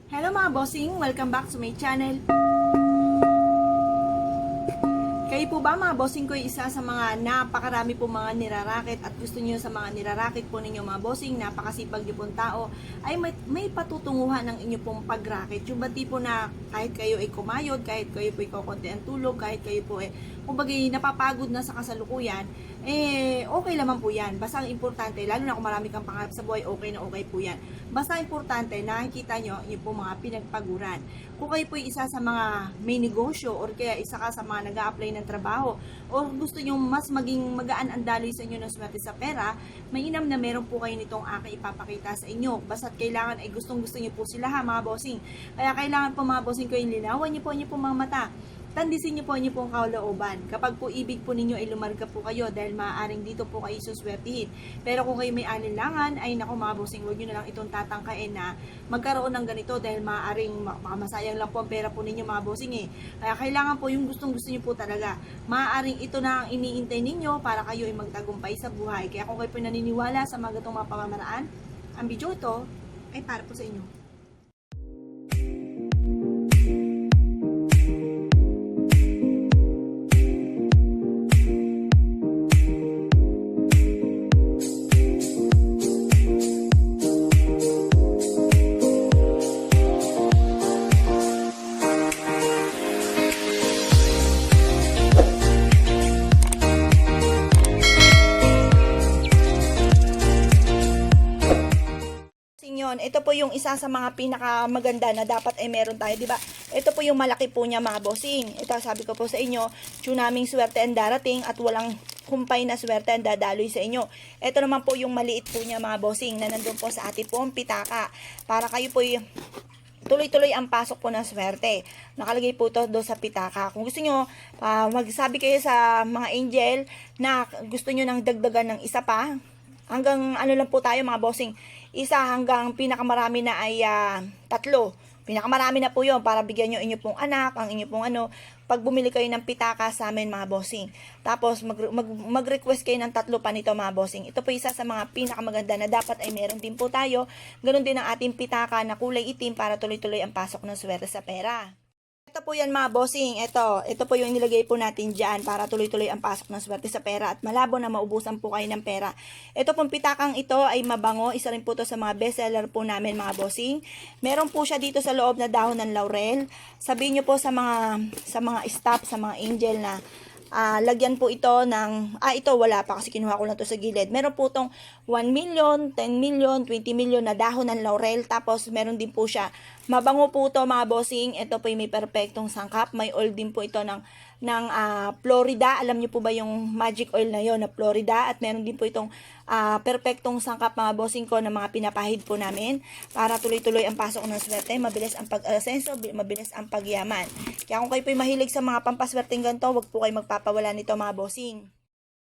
Hello mga bossing! Welcome back to my channel. Kayo po ba mga bossing ko isa sa mga napakarami po mga nirarakit at gusto niyo sa mga nirarakit po ninyo mga bossing, napakasipag niyo pong tao, ay may patutunguhan ng inyo pong pagrakit. Yung ba tipo na kahit kayo ay kumayod, kahit kayo po ay kukunti ang tulog, kahit kayo po ay kumbaga napapagod na sa kasalukuyan, okay naman po yan. Basta ang importante, lalo na kung marami kang pangarap sa buhay, okay na okay po yan. Basta importante, nakikita nyo yung po mga pinagpaguran. Kung kayo po isa sa mga may negosyo or kaya isa ka sa mga nag-a-apply ng trabaho or gusto nyo mas maging magaan ang daloy sa inyo ng swerte sa pera, mainam na meron po kayo nitong aking ipapakita sa inyo. Basta't kailangan ay gustong-gusto nyo po sila ha mga bossing. Kaya kailangan po mga bossing ko yung linawan nyo po mga mata. Tandisin niyo po niyo pong kalooban. Kapag po ibig po ninyo ay lumarga po kayo dahil maaaring dito po kayo suswertihin. Pero kung kayo may alinlangan, ay naku mga bossing, huwag nyo na lang itong tatangkain na magkaroon ng ganito dahil maaaring masayang lang po ang pera po ninyo mga bossing eh. Kaya kailangan po yung gustong gusto niyo po talaga. Maaaring ito na ang iniintay ninyo para kayo ay magtagumpay sa buhay. Kaya kung kayo po naniniwala sa mga gatong mga pamamaraan, ang video ito ay para po sa inyo. Ito po yung isa sa mga pinakamaganda na dapat ay meron tayo, di ba? Ito po yung malaki po niya mga bossing. Ito sabi ko po sa inyo, tsunaming swerte ang darating at walang kumpay na swerte ang dadaloy sa inyo. Ito naman po yung maliit po niya mga bossing na nandun po sa ating pong pitaka. Para kayo po yung tuloy-tuloy ang pasok po ng swerte. Nakalagay po ito doon sa pitaka. Kung gusto nyo, magsabi kayo sa mga angel na gusto nyo nang dagdagan ng isa pa, hanggang ano lang po tayo mga bossing, isa hanggang pinakamarami na ay 3. Pinakamarami na po yon para bigyan nyo inyo pong anak, ang inyo pong ano, pag bumili kayo ng pitaka sa amin mga bossing. Tapos mag-request kayo ng 3 pa nito mga bossing. Ito po isa sa mga pinakamaganda na dapat ay meron din po tayo. Ganun din ang ating pitaka na kulay itim para tuloy-tuloy ang pasok ng swerte sa pera. Ito po yan mga bossing, ito po yung nilagay po natin dyan para tuloy-tuloy ang pasok ng swerte sa pera at malabo na maubusan po kayo ng pera. Ito pong pitakang ito ay mabango, isa rin po to sa mga bestseller po namin mga bossing. Meron po siya dito sa loob na dahon ng laurel. Sabihin nyo po sa mga staff, sa mga angel na lagyan po ito ng, ito wala pa kasi kinuha ko lang to sa gilid. Meron po itong 1 million, 10 million, 20 million na dahon ng laurel. Tapos meron din po siya, mabango po ito mga bossing. Ito po yung may perfectong sangkap. May oil din po ito ng Florida. Alam niyo po ba yung magic oil na yon na Florida? At meron din po itong perfectong sangkap mga bossing ko na mga pinapahid po namin para tuloy-tuloy ang pasok ng swerte, mabilis ang pag-asenso, mabilis ang pagyaman. Kaya kung kayo po mahilig sa mga pampaswerteng ganito, wag po kayo magpapawala nito mga bossing.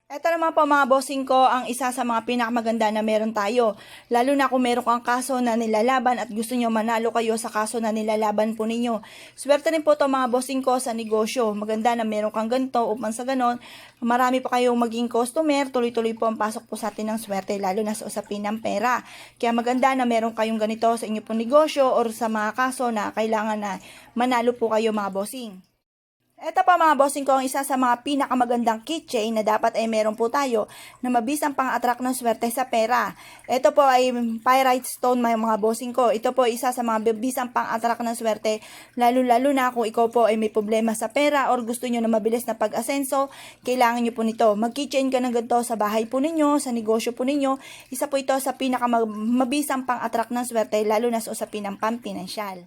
Ito naman po mga bossing ko, ang isa sa mga pinakamaganda na meron tayo. Lalo na kung meron kang kaso na nilalaban at gusto nyo manalo kayo sa kaso na nilalaban po ninyo. Swerte rin po ito mga bossing ko sa negosyo. Maganda na meron kang ganito upang sa ganon, marami pa kayong maging customer, tuloy-tuloy po ang pasok po sa atin ng swerte, lalo na sa usapin ng pera. Kaya maganda na meron kayong ganito sa inyo pong negosyo or sa mga kaso na kailangan na manalo po kayo mga bossing. Ito pa mga bossing ko, ang isa sa mga pinakamagandang keychain na dapat ay meron po tayo na mabisang pang-attract ng swerte sa pera. Ito po ay pyrite stone mga bossing ko. Ito po ay isa sa mga bisang pang-attract ng swerte, lalo-lalo na kung ikaw po ay may problema sa pera or gusto nyo na mabilis na pag-asenso, kailangan nyo po nito. Mag-keychain ka ng ganito sa bahay po ninyo, sa negosyo po ninyo. Isa po ito sa pinakamabisang pang-attract ng swerte, lalo na sa usapin ng pampinansyal.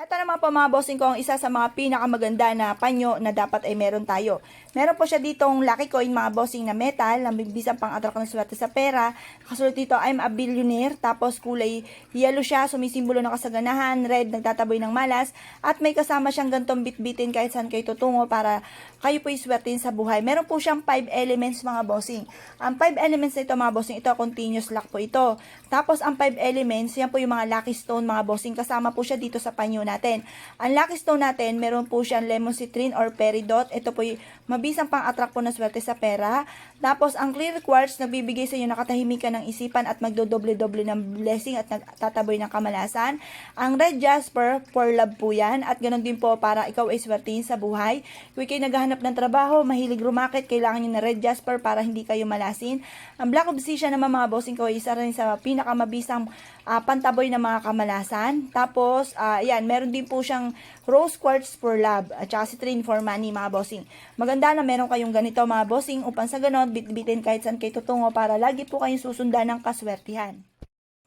Ito naman po mga bossing ko, ang isa sa mga pinakamaganda na panyo na dapat ay meron tayo. Meron po siya ditong lucky coin mga bossing na metal, na bisang pang-attract ng swerte sa pera. Kasunod dito, I'm a billionaire. Tapos kulay yellow siya, sumisimbolo ng kasaganahan, red, nagtataboy ng malas. At may kasama siyang gantong bitbitin kahit saan kayo tutungo para kayo po iswertin sa buhay. Meron po siyang 5 elements mga bossing. Ang 5 elements na ito mga bossing, ito continuous luck po ito. Tapos ang 5 elements, yan po yung mga lucky stone mga bossing. Kasama po siya dito sa panyo natin. Ang lucky stone natin, meron po siyang lemon citrine or peridot. Ito po yung mabisang pang-attract po na swerte sa pera. Tapos, ang clear quartz, nagbibigay sa inyo nakatahimikan ng isipan at magdodoble-doble ng blessing at nagtataboy ng kamalasan. Ang red jasper, for love po yan. At ganun din po para ikaw ay swertihin sa buhay. Kung kayo naghahanap ng trabaho, mahilig rumakit, kailangan nyo na red jasper para hindi kayo malasin. Ang black obsidian naman mga bossing ko, isa rin sa pinakamabisang pantaboy ng mga kamalasan. Tapos, yan, meron din po siyang rose quartz for love at saka citrine for money mga bossing. Maganda na meron kayong ganito mga bossing upang sa ganon, bit-bitin kahit saan kayo tutungo para lagi po kayong susundan ng kaswertihan.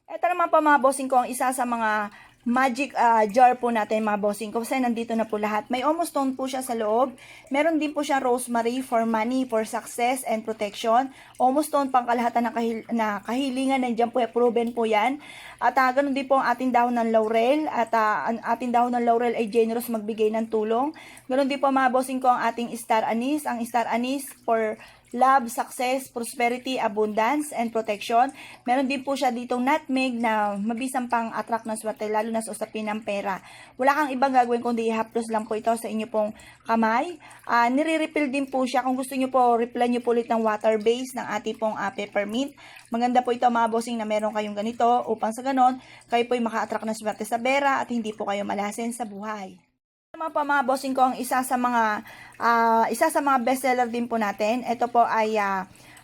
Ito naman pa mga bossing ko, ang isa sa mga magic jar po natin mga bossing ko kasi nandito na po lahat. May almost stone po siya sa loob. Meron din po siya rosemary for money, for success and protection. Almost stone pang kalahatan na kahilingan. Nandiyan po, proven po yan. At ganun din po ang ating dahon ng laurel. At ang ating dahon ng laurel ay generous magbigay ng tulong. Ganun din po mga bossing ko ang ating star anise. Ang star anise for love, success, prosperity, abundance, and protection. Meron din po siya ditong nutmeg na mabisang pang-attract ng swerte, lalo na sa usapin ng pera. Wala kang ibang gagawin kundi i-haplos lang po ito sa inyo pong kamay. Nire-refill din po siya. Kung gusto nyo po, refillan nyo po ulit ng water base ng ating pong peppermint. Maganda po ito mga bossing na meron kayong ganito upang sa ganon, kayo po ay maka-attract ng swerte sa pera at hindi po kayo malasin sa buhay. Naman po mga bossing ko, ang isa sa mga bestseller din po natin. Ito po ay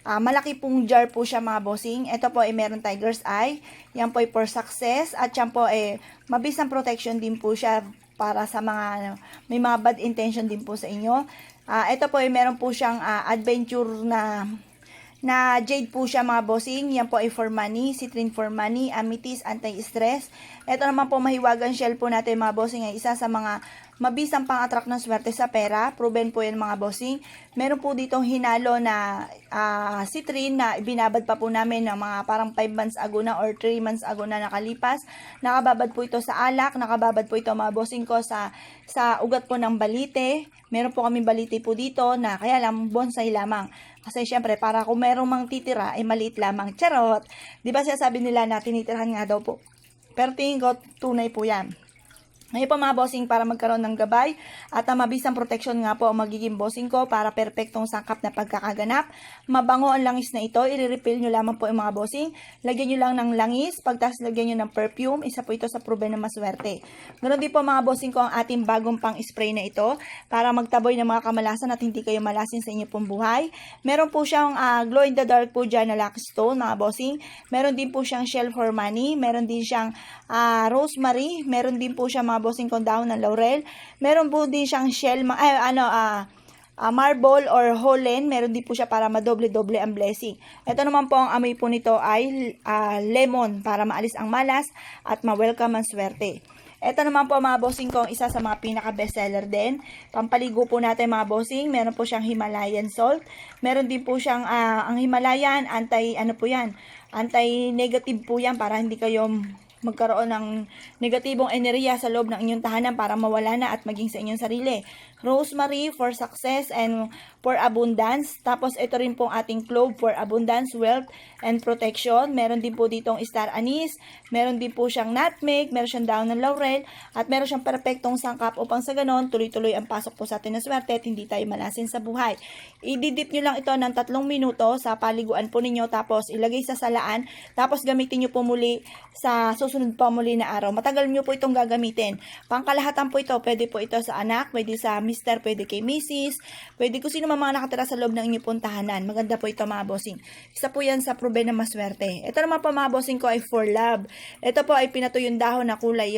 malaki pong jar po siya mga bossing. Ito po ay meron tiger's eye. Yan po ay for success at yan po ay mabisang protection din po siya para sa mga may mga bad intention din po sa inyo. Ito po ay meron po siyang adventure na jade po siya mga bossing. Yan po ay for money, citrine for money, amethyst, anti-stress. Ito naman po mahiwagang shell po natin mga bossing ay isa sa mga mabisang pang-attract ng swerte sa pera. Proven po yan mga bossing. Meron po ditong hinalo na citrine na binabad pa po namin ng mga parang 5 months ago na or 3 months ago na nakalipas. Nakababad po ito sa alak, nakababad po ito mga bossing ko sa ugat po ng balite. Meron po kami balite po dito na kaya lang bonsai lamang. Kasi syempre para kung merong mang titira ay maliit lamang. Charot! Diba siya sabi nila na tinitirahan nga daw po. Pero tingin ko tunay po yan. Ngayon po mga bossing para magkaroon ng gabay at mabisang proteksyon nga po ang magiging bossing ko para perpektong sangkap na pagkakaganap. Mabango ang langis na ito, i-refill nyo lamang po yung mga bossing. Lagyan nyo lang ng langis, pagtas lagyan nyo ng perfume, isa po ito sa proven na maswerte. Ganoon din po mga bossing ko ang ating bagong pang-spray na ito para magtaboy ng mga kamalasan at hindi kayo malasin sa inyo pong buhay. Meron po siyang glow in the dark po dyan na lucky stone mga bossing. Meron din po siyang shell for money, meron din siyang rosemary, meron din po siyang bossing kong dahon ng laurel. Meron po din siyang shell, marble or holen. Meron din po siya para madoble-doble ang blessing. Ito naman po ang amoy po nito ay lemon para maalis ang malas at ma-welcome ang swerte. Ito naman po mga bossing ko, isa sa mga pinaka-bestseller din. Pampaligo po natin mga bossing. Meron po siyang Himalayan salt. Meron din po siyang ang Himalayan, anti-negative po yan para hindi kayo magkaroon ng negatibong enerhiya sa loob ng inyong tahanan para mawala na at maging sa inyong sarili. Rosemary for success and for abundance. Tapos ito rin pong ating clove for abundance, wealth, and protection. Meron din po ditong star anise. Meron din po siyang nutmeg. Meron siyang dahon ng laurel. At meron siyang perfectong sangkap upang sa ganon, tuloy-tuloy ang pasok po sa atin ng swerte at hindi tayo malasin sa buhay. I-dip nyo lang ito ng 3 minuto sa paliguan po ninyo. Tapos ilagay sa salaan. Tapos gamitin nyo po muli sa susunod pa muli na araw. Matagal nyo po itong gagamitin. Pangkalahatan po ito. Pwede po ito sa anak, pwede sa mister, pwede kay misis, pwede kung sino mga nakatira sa loob ng inyong pong tahanan. Maganda po ito mga bossing. Isa po yan sa proven na maswerte. Ito naman po mga bossing ko ay for love. Ito po ay pinatuyong dahon na kulay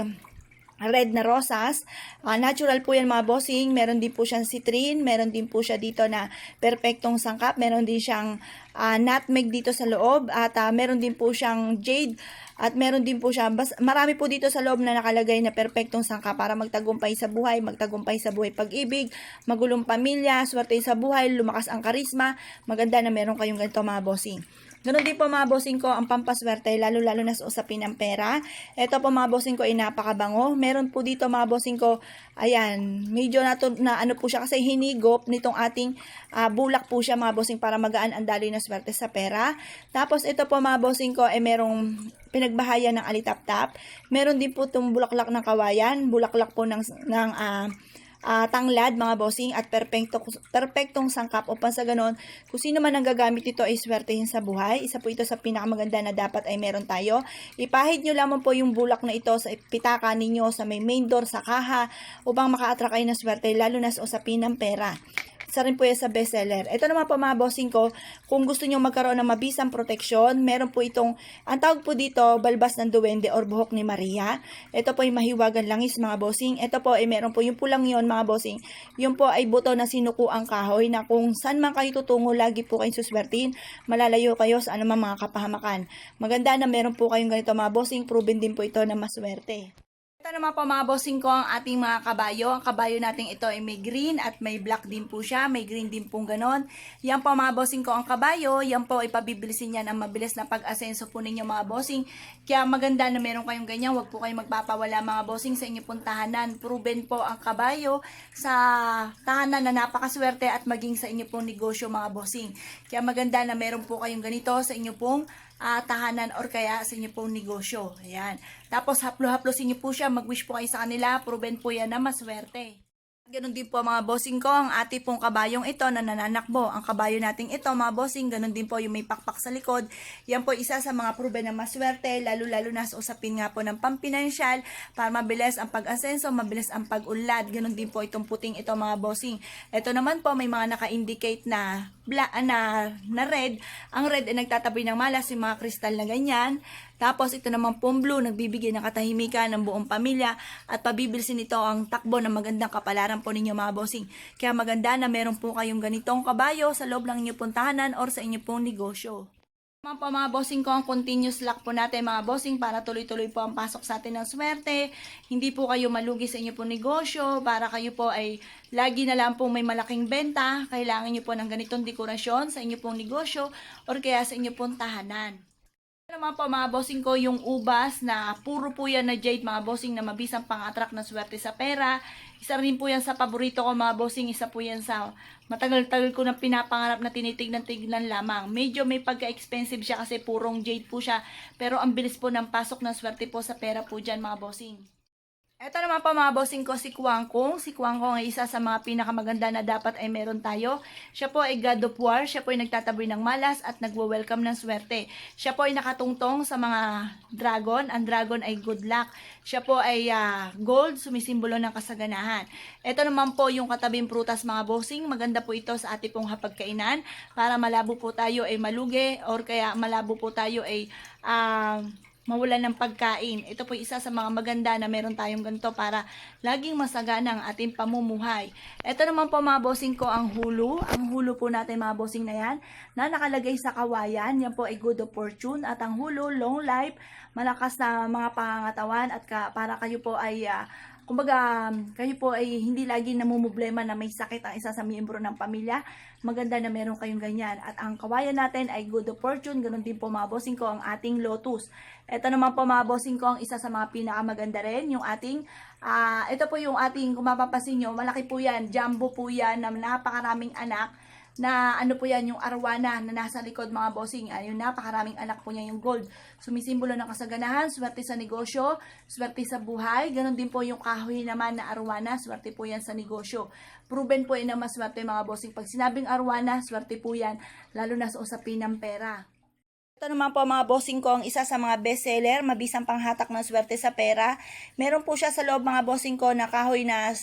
red na rosas. Natural po yan mga bossing. Meron din po siyang citrine. Meron din po siya dito na perfectong sangkap. Meron din siyang nutmeg dito sa loob. At meron din po siyang jade. At meron din po siya, marami po dito sa loob na nakalagay na perfectong sangkap para magtagumpay sa buhay pag-ibig, magulong pamilya, swerte sa buhay, lumakas ang karisma. Maganda na meron kayong ganito mga bossing. Ganon din po mga bossing ko ang pampaswerte, lalo-lalo na sa usapin ng pera. Ito po mga bossing ko ay napakabango. Meron po dito mga bossing ko, ayan, medyo na ano po siya kasi hinigop nitong ating bulak po siya mga bossing para magaan ang daloy na swerte sa pera. Tapos ito po mga bossing ko ay merong pinagbahayan ng alitap-tap. Meron din po itong bulaklak ng kawayan, bulaklak po ng tanglad mga bossing at perpektong sangkap upang sa ganon kung sino man ang gagamit ito ay swertehin sa buhay. Isa po ito sa pinakamaganda na dapat ay meron tayo. Ipahid nyo lamang po yung bulak na ito sa pitaka ninyo sa may main door sa kaha upang maka-attract kayo ng swerte lalo na sa usapin ng pera. Isa rin po yan sa bestseller. Ito naman po mga bossing ko, kung gusto nyo magkaroon ng mabisang proteksyon, meron po itong, ang tawag po dito, balbas ng duwende or buhok ni Maria. Ito po ay mahiwagan langis mga bossing. Ito po ay meron po yung pulang yon mga bossing. Yun po ay buto na sinuko ang kahoy na kung saan man kayo tutungo, lagi po kayong suswertin. Malalayo kayo sa anumang mga kapahamakan. Maganda na meron po kayong ganito mga bossing. Proven din po ito na maswerte. Ito naman po mga bossing ko ang ating mga kabayo. Ang kabayo natin ito ay may green at may black din po siya. May green din pong ganon. Yan po mga bossing ko ang kabayo. Yan po ipabibilisin yan ang mabilis na pag-asenso po ninyo mga bossing. Kaya maganda na meron kayong ganyan. Huwag po kayong magpapawala mga bossing sa inyo pong tahanan. Proven po ang kabayo sa tahanan na napakaswerte at maging sa inyo pong negosyo mga bossing. Kaya maganda na meron po kayong ganito sa inyo pong tahanan or kaya sa inyo pong negosyo. Ayan. Tapos haplo-haplosin niyo po siya, mag-wish po kayo sa kanila, proven po yan na maswerte. Ganon din po mga bossing ko, ang ating pong kabayong ito na nananakbo. Ang kabayo nating ito mga bossing, ganon din po yung may pakpak sa likod. Yan po isa sa mga proven na maswerte, lalo-lalo na sa usapin nga po ng pampinansyal para mabilis ang pag-asenso, mabilis ang pag-unlad. Ganon din po itong puting ito mga bossing. Ito naman po may mga naka-indicate na red. Ang red ay nagtatabi ng malas, yung mga kristal na ganyan. Tapos ito naman pong blue, nagbibigay ng katahimikan ng buong pamilya at pabibilisin ito ang takbo ng magandang kapalaran po ninyo mga bossing. Kaya maganda na meron po kayong ganitong kabayo sa loob ng inyong pong tahanan or sa inyong pong negosyo. Naman po mga bossing ko ang continuous luck po natin mga bossing para tuloy-tuloy po ang pasok sa atin ng swerte. Hindi po kayo malugi sa inyong pong negosyo para kayo po ay lagi na lang po may malaking benta. Kailangan nyo po ng ganitong dekorasyon sa inyong pong negosyo or kaya sa inyong pong tahanan. Naman po mga bossing ko yung ubas na puro po yan na jade mga bossing na mabisang pang-attract na swerte sa pera. Isa rin po yan sa paborito ko mga bossing, isa po yan sa matagal-tagal ko na pinapangarap na tinitignan-tignan lamang. Medyo may pagka-expensive siya kasi purong jade po siya pero ang bilis po ng pasok ng swerte po sa pera po dyan mga bossing. Ito naman po mga bossing ko si Kwangkong. Si Kwangkong ay isa sa mga pinakamaganda na dapat ay meron tayo. Siya po ay God of War. Siya po ay nagtataboy ng malas at nagwe-welcome ng swerte. Siya po ay nakatungtong sa mga dragon. Ang dragon ay good luck. Siya po ay gold, sumisimbolo ng kasaganahan. Ito naman po yung katabing prutas mga bossing. Maganda po ito sa ating pong hapagkainan para malabo po tayo ay malugi or kaya malabo po tayo ay mawalan ng pagkain. Ito po isa sa mga maganda na meron tayong ganito para laging masagana ang ating pamumuhay. Ito naman po mga bossing ko ang hulo. Ang hulo po natin mga bossing na yan na nakalagay sa kawayan. Yan po ay good of fortune. At ang hulo, long life, malakas na mga pangangatawan at para kayo po ay kumbaga, kayo po ay hindi lagi namumblema na may sakit ang isa sa miyembro ng pamilya. Maganda na meron kayong ganyan. At ang kawayan natin ay good of fortune. Ganun din po mga bossing ko ang ating lotus. Ito naman po mga bossing ko ang isa sa mga pinakamaganda rin. Yung ating, ito po yung ating, kung mapapasin nyo, malaki po yan. Jumbo po yan na napakaraming anak. Na ano po yan, yung arwana na nasa likod mga bossing. Yung napakaraming anak po niya yung gold. Sumisimbolo ng kasaganahan, swerte sa negosyo, swerte sa buhay. Ganon din po yung kahoy naman na arwana, swerte po yan sa negosyo. Proven po yan na maswerte mga bossing. Pag sinabing arwana, swerte po yan, lalo na sa usapin ng pera. Ito naman po mga bossing ko ang isa sa mga bestseller, mabisang panghatak ng swerte sa pera. Meron po siya sa loob mga bossing ko na kahoy na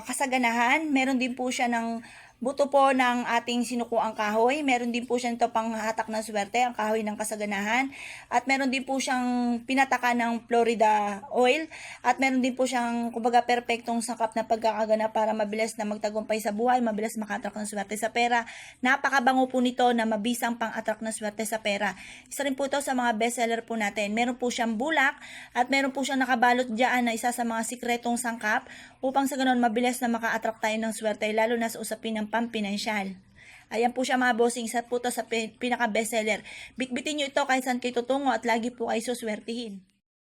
kasaganahan. Meron din po siya ng buto po ng ating sinukuang kahoy. Meron din po siya ito panghatak ng swerte, ang kahoy ng kasaganahan. At meron din po siyang pinataka ng Florida oil. At meron din po siyang, kumbaga, perpektong sangkap na pagkakagana para mabilis na magtagumpay sa buhay, mabilis makaattract ng swerte sa pera. Napakabango po nito na mabisang pang-attract ng swerte sa pera. Isa rin po ito sa mga bestseller po natin. Meron po siyang bulak at meron po siyang nakabalot dyan na isa sa mga sikretong sangkap upang sa ganon mabilis na maka-attract tayo ng swerte, lalo na sa usapin ng pampinansyal. Ayan po siya mga bossing, isa po to sa pinaka bestseller. Bitbitin nyo ito kahit saan kayo tutungo at lagi po kayo suswertihin.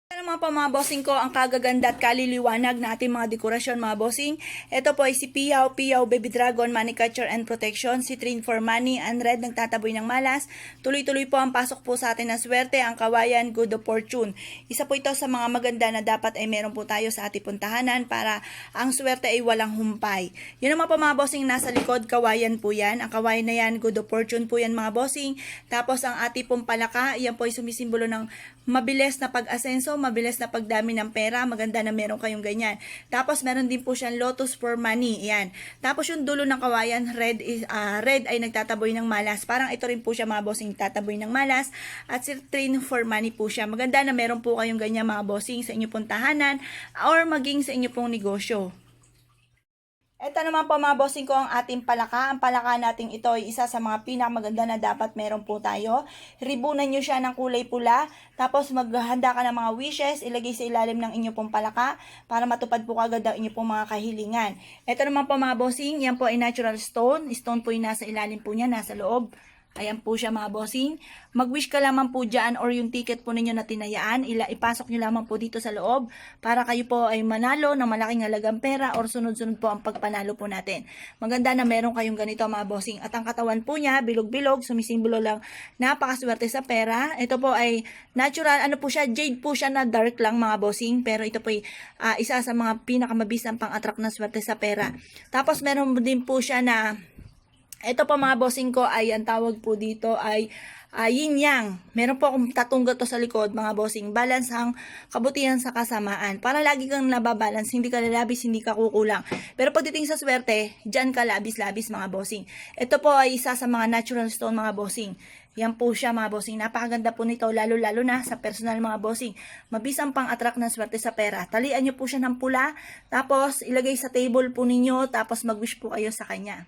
Ano naman po mga bossing ko, ang kagaganda at kaliliwanag na ating mga dekorasyon mga bossing. Ito po ay si Piyaw Baby Dragon, Money Catcher and Protection, si Train for Money, and Red, nagtataboy ng malas. Tuloy-tuloy po ang pasok po sa atin ng swerte, ang Kawayan, Good of Fortune. Isa po ito sa mga maganda na dapat ay meron po tayo sa ating puntahanan para ang swerte ay walang humpay. Yun naman po mga bossing, nasa likod, Kawayan po yan. Ang Kawayan na yan, Good of Fortune po yan mga bossing. Tapos ang ating pong palaka, yan po ay sumisimbolo ng mabilis na pag-asenso, mabilis na pagdami ng pera, maganda na meron kayong ganyan. Tapos meron din po siyang Lotus for Money, yan. Tapos yung dulo ng Kawayan, red ay nagtataboy ng malas. Parang ito rin po siya mga bossing, tataboy ng malas. At si Train for Money po siya. Maganda na meron po kayong ganyan mga bossing sa inyong pong tahanan or maging sa inyong pong negosyo. Ito naman po mga bossing ko ang ating palaka. Ang palaka natin ito ay isa sa mga pinakamaganda na dapat meron po tayo. Ribunan nyo siya ng kulay pula. Tapos maghahanda ka ng mga wishes. Ilagay sa ilalim ng inyong pong palaka para matupad po kagad ang inyong pong mga kahilingan. Ito naman po mga bossing. Yan po ay natural stone. Stone po yung nasa ilalim po niya, nasa loob. Ayan po siya mga bossing. Mag-wish ka lamang po dyan or yung ticket po ninyo na tinayaan. Ipasok nyo lamang po dito sa loob para kayo po ay manalo ng malaking halagang pera or sunod-sunod po ang pagpanalo po natin. Maganda na meron kayong ganito mga bossing. At ang katawan po niya, bilog-bilog, sumisimbolo lang napakaswerte sa pera. Ito po ay natural, ano po siya, jade po siya na dark lang mga bossing. Pero ito po ay isa sa mga pinakamabisang pang-attract na swerte sa pera. Tapos meron din po siya na ito pa mga bossing ko ay ang tawag po dito ay yin yang. Meron po akong tatungga to sa likod mga bossing. Balance ang kabutihan sa kasamaan. Para lagi kang nababalance, hindi ka lalabis, hindi ka kukulang. Pero pagdating sa swerte, dyan ka labis-labis mga bossing. Ito po ay isa sa mga natural stone mga bossing. Yan po siya mga bossing. Napakaganda po nito lalo-lalo na sa personal mga bossing. Mabisang pang-attract ng swerte sa pera. Talian nyo po siya ng pula. Tapos ilagay sa table po ninyo. Tapos mag-wish po kayo sa kanya.